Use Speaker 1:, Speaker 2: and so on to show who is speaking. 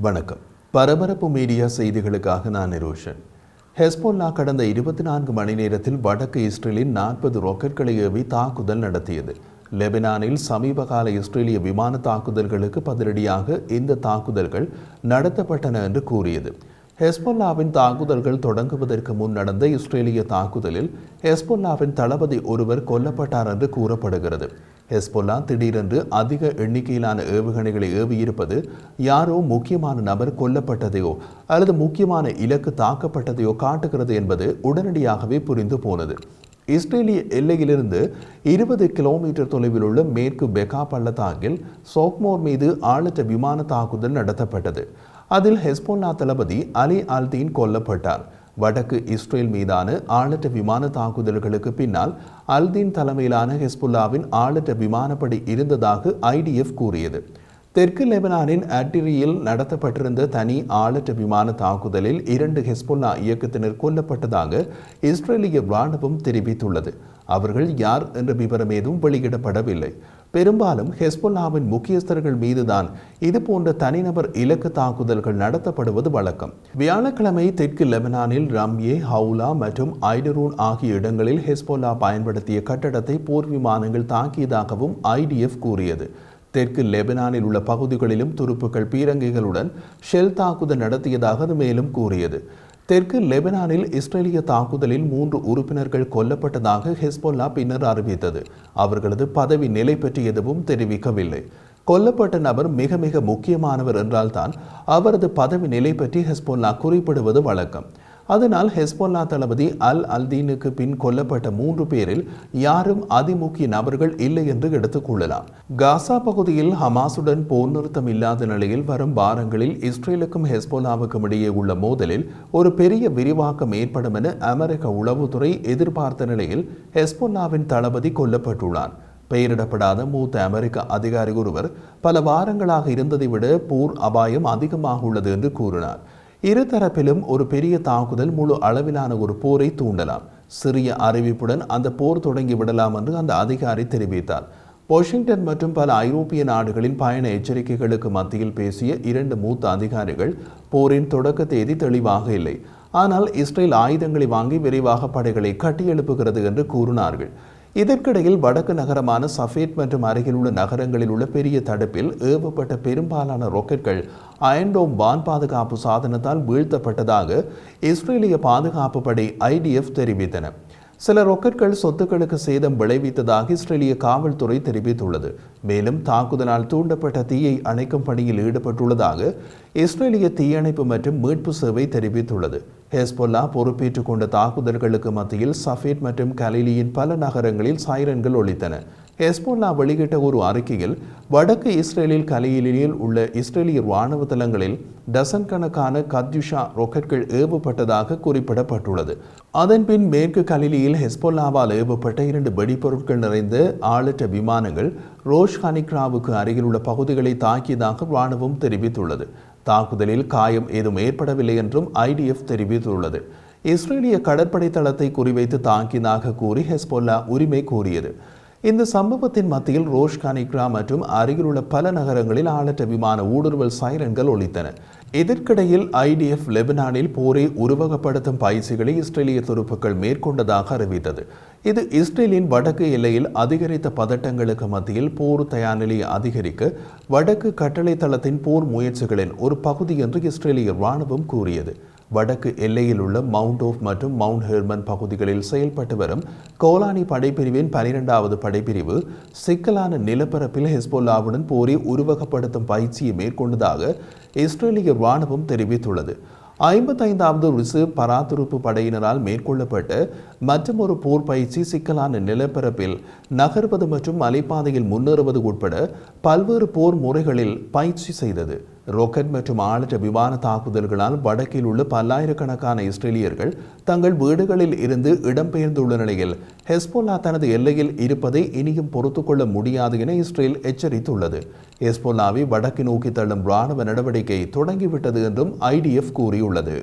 Speaker 1: வணக்கம். பரபரப்பு மீடியா செய்திகளுக்காக நான் நிரோஷன். ஹெஸ்போல்லா கடந்த 24 மணி நேரத்தில் வடக்கு இஸ்ரேலின் 40 ராக்கெட்களை ஏவி தாக்குதல் நடத்தியது. லெபனானில் சமீபகால இஸ்ரேலிய விமான தாக்குதல்களுக்கு பதிலடியாக இந்த தாக்குதல்கள் நடத்தப்பட்டன என்று கூறியது. ஹெஸ்போல்லாவின் தாக்குதல்கள் தொடங்குவதற்கு முன் நடந்த இஸ்ரேலிய தாக்குதலில் ஹெஸ்போல்லாவின் தளபதி ஒருவர் கொல்லப்பட்டார் என்று கூறப்படுகிறது. ஹெஸ்போல்லா திடீரென்று அதிக எண்ணிக்கையிலான ஏவுகணைகளை ஏவியிருப்பது யாரோ முக்கியமான நபர் கொல்லப்பட்டதையோ அல்லது முக்கியமான இலக்கு தாக்கப்பட்டதையோ காட்டுகிறது என்பது உடனடியாகவே புரிந்து போனது. இஸ்ரேலிய எல்லையிலிருந்து 20 கிலோமீட்டர் தொலைவில் உள்ள மேற்கு பெகா பள்ளத்தாக்கில் சோக்மோர் மீது ஆளற்ற விமான தாக்குதல் நடத்தப்பட்டது. அதில் ஹெஸ்போல்லா தளபதி அலி அல்தீன் கொல்லப்பட்டார். வடக்கு இஸ்ரேல் மீதான ஆளற்ற விமான தாக்குதல்களுக்கு பின்னால் அல்தீன் தலைமையிலான ஹெஸ்புல்லாவின் ஆளற்ற விமானப்படை இருந்ததாக IDF கூறியது. தெற்கு லெபனானின் அட்டிரியில் நடத்தப்பட்டிருந்த தனி ஆளற்ற விமான தாக்குதலில் 2 ஹெஸ்புல்லா இயக்கத்தினர் கொல்லப்பட்டதாக இஸ்ரேலிய இராணுவம் தெரிவித்துள்ளது. அவர்கள் யார் என்ற விவரம் ஏதும் வெளியிடப்படவில்லை. பெரும்பாலும் ஹெஸ்புல்லாவின் முக்கியஸ்தர்கள் மீதுதான் இதுபோன்ற தனிநபர் இலக்கு தாக்குதல்கள் நடத்தப்படுவது வழக்கம். வியாழக்கிழமை தெற்கு லெபனானில் ரம்யே, ஹவுலா மற்றும் ஐடரூன் ஆகிய இடங்களில் ஹெஸ்புல்லா பயன்படுத்திய கட்டடத்தை போர் விமானங்கள் தாக்கியதாகவும் IDF கூறியது. தெற்கு லெபனானில் உள்ள பகுதிகளிலும் துருப்புக்கள் பீரங்கிகளுடன் ஷெல் தாக்குதல் நடத்தியதாக அது மேலும் கூறியது. தெற்கு லெபனானில் இஸ்ரேலிய தாக்குதலில் 3 உறுப்பினர்கள் கொல்லப்பட்டதாக ஹெஸ்போல்லா பின்னர் அறிவித்தது. அவர்களது பதவி நிலை பற்றி எதுவும் தெரிவிக்கவில்லை. கொல்லப்பட்ட நபர் மிக மிக முக்கியமானவர் என்றால்தான் அவரது பதவி நிலை பற்றி ஹெஸ்போல்லா குறிப்பிடுவது வழக்கம். அதனால் ஹெஸ்போல்லா தளபதி அல் அல்தீனுக்கு பின் கொல்லப்பட்ட 3 பேரில் யாரும் அதிமுக்கிய நபர்கள் இல்லை என்று எடுத்துக்கொள்ளலாம். காசா பகுதியில் ஹமாசுடன் போர் நிறுத்தம் இல்லாத நிலையில் வரும் வாரங்களில் இஸ்ரேலுக்கும் ஹெஸ்போல்லாவுக்கும் இடையே உள்ள மோதலில் ஒரு பெரிய விரிவாக்கம் ஏற்படும் என அமெரிக்க உளவுத்துறை எதிர்பார்த்த நிலையில் ஹெஸ்போல்லாவின் தளபதி கொல்லப்பட்டுள்ளார். பெயரிடப்படாத மூத்த அமெரிக்க அதிகாரி ஒருவர் பல வாரங்களாக இருந்ததை விட போர் அபாயம் அதிகமாக உள்ளது என்று கூறினார். இருதரப்பிலும் ஒரு பெரிய தாக்குதல் முழு அளவிலான ஒரு போரை தூண்டலாம். சிறிய அறிவிப்புடன் அந்த போர் தொடங்கி விடலாம் என்று அந்த அதிகாரி தெரிவித்தார். வாஷிங்டன் மற்றும் பல ஐரோப்பிய நாடுகளின் பயண எச்சரிக்கைகளுக்கு மத்தியில் பேசிய 2 மூத்த அதிகாரிகள் போரின் தொடக்க தேதி தெளிவாக இல்லை, ஆனால் இஸ்ரேல் ஆயுதங்களை வாங்கி விரைவாக படைகளை கட்டியெழுப்புகிறது என்று கூறினார்கள். இதற்கிடையில் வடக்கு நகரமான சஃபேட் மற்றும் அருகில் உள்ள நகரங்களில் உள்ள பெரிய தடுப்பில் ஏவப்பட்ட பெரும்பாலான ராக்கெட்கள் அயன்டோம் வான் பாதுகாப்பு சாதனத்தால் வீழ்த்தப்பட்டதாக இஸ்ரேலிய பாதுகாப்பு படை IDF தெரிவித்தன. சில ராக்கெட்கள் சொத்துக்களுக்கு சேதம் விளைவித்ததாக இஸ்ரேலிய காவல்துறை தெரிவித்துள்ளது. மேலும் தாக்குதலால் தூண்டப்பட்ட தீயை அணைக்கும் பணியில் ஈடுபட்டுள்ளதாக இஸ்ரேலிய தீயணைப்பு மற்றும் மீட்பு சேவை தெரிவித்துள்ளது. ஹெஸ்போல்லா பொறுப்பேற்றுக் கொண்ட தாக்குதல்களுக்கு மத்தியில் சஃபேட் மற்றும் கலிலியின் பல நகரங்களில் சைரன்கள் ஒலித்தன. ஹெஸ்போல்லா வெளியிட்ட ஒரு அறிக்கையில் வடக்கு இஸ்ரேலில் கலிலியில் உள்ள இஸ்ரேலிய இராணுவ தளங்களில் டசன் கணக்கான கத்யுஷா ராக்கெட்கள் ஏவப்பட்டதாக குறிப்பிடப்பட்டுள்ளது. அதன்பின் மேற்கு கலிலியில் ஹெஸ்போல்லாவால் ஏவப்பட்ட 2 வெடிப்பொருட்கள் நிறைந்த ஆளற்ற விமானங்கள் ரோஷ் ஹனிக்ராவுக்கு அருகில் உள்ள பகுதிகளை தாக்கியதாக இராணுவம் தெரிவித்துள்ளது. தாக்குதலில் காயம் ஏதும் ஏற்படவில்லை என்றும் IDF தெரிவித்துள்ளது. இஸ்ரேலிய கடற்படை தளத்தை குறிவைத்து தாக்கியதாக கூறி ஹெஸ்போல்லா உரிமை கோரியது. இந்த சம்பவத்தின் மத்தியில் ரோஷ் கனிக்ரா மற்றும் அருகிலுள்ள பல நகரங்களில் ஆளற்ற விமான ஊடுருவல் சைரன்கள் ஒலித்தன. இதற்கிடையில் IDF லெபனானில் போரை உருவகப்படுத்தும் பயிற்சிகளை இஸ்ரேலிய துருப்புக்கள் மேற்கொண்டதாக அறிவித்தது. இது இஸ்ரேலின் வடக்கு எல்லையில் அதிகரித்த பதட்டங்களுக்கு மத்தியில் போர் தயார் நிலையை அதிகரிக்க வடக்கு கட்டளை தளத்தின் போர் முயற்சிகளின் ஒரு பகுதி என்று இஸ்ரேலிய இராணுவம் கூறியது. வடக்கு எல்லையில் உள்ள மவுண்ட் ஆஃப் மற்றும் மவுண்ட் ஹெர்மன் பகுதிகளில் செயல்பட்டு வரும் கோலானி படைப்பிரிவின் 12வது படைப்பிரிவு சிக்கலான நிலப்பரப்பில் ஹெஸ்போல்லாவுடன் போரை உருவகப்படுத்தும் பயிற்சியை மேற்கொண்டதாக இஸ்ரேலிய இராணுவம் தெரிவித்துள்ளது. 55வது ரிசர்வ் பராதுறுப்பு படையினரால் மேற்கொள்ளப்பட்ட மற்றொரு போர் பயிற்சி சிக்கலான நிலப்பரப்பில் நகர்வது மற்றும் மலைப்பாதையில் முன்னேறுவது உட்பட பல்வேறு போர் முறைகளில் பயிற்சி செய்தது. ராக்கெட் மற்றும் ஆளற்ற விமான தாக்குதல்களால் வடக்கில் உள்ள பல்லாயிரக்கணக்கான இஸ்ரேலியர்கள் தங்கள் வீடுகளில் இருந்து இடம்பெயர்ந்துள்ள நிலையில் ஹெஸ்போல்லா தனது எல்லையில் இருப்பதை இனியும் பொறுத்துக்கொள்ள முடியாது என இஸ்ரேல் எச்சரித்துள்ளது. ஹெஸ்போல்லாவை வடக்கு நோக்கி தள்ளும் இராணுவ நடவடிக்கை தொடங்கிவிட்டது என்றும் IDF கூறியுள்ளது.